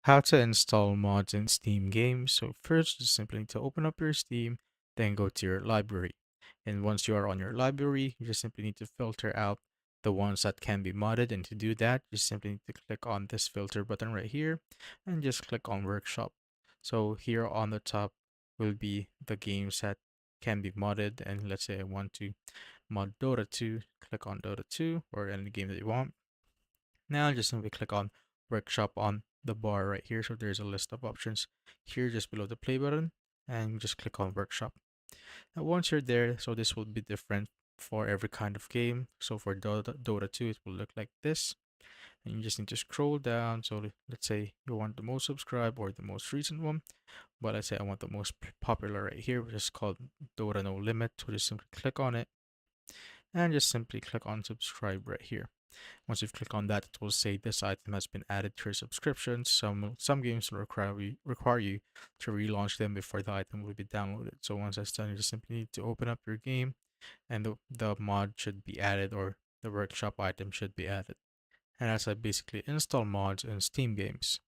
How to install mods in Steam games. So first, just simply need to open up your Steam, then go to your library. And once you are on your library, you just simply need to filter out the ones that can be modded. And to do that, you simply need to click on this filter button right here and just click on Workshop. So here on the top will be the games that can be modded. And let's say I want to mod Dota 2, click on Dota 2 or any game that you want. Now just simply click on Workshop on the bar right here. So there's a list of options here just below the play button, and just click on Workshop. Now once you're there, so this will be different for every kind of game. So for Dota 2, it will look like this. And you just need to scroll down. So let's say you want the most subscribed or the most recent one. But let's say I want the most popular right here, which is called Dota No Limit. So just simply click on it and just simply click on subscribe right here. Once you've clicked on that, it will say this item has been added to your subscription. Some games will require you to relaunch them before the item will be downloaded. So once that's done, you just simply need to open up your game, and the mod should be added, or the workshop item should be added. And that's how I basically install mods in Steam games.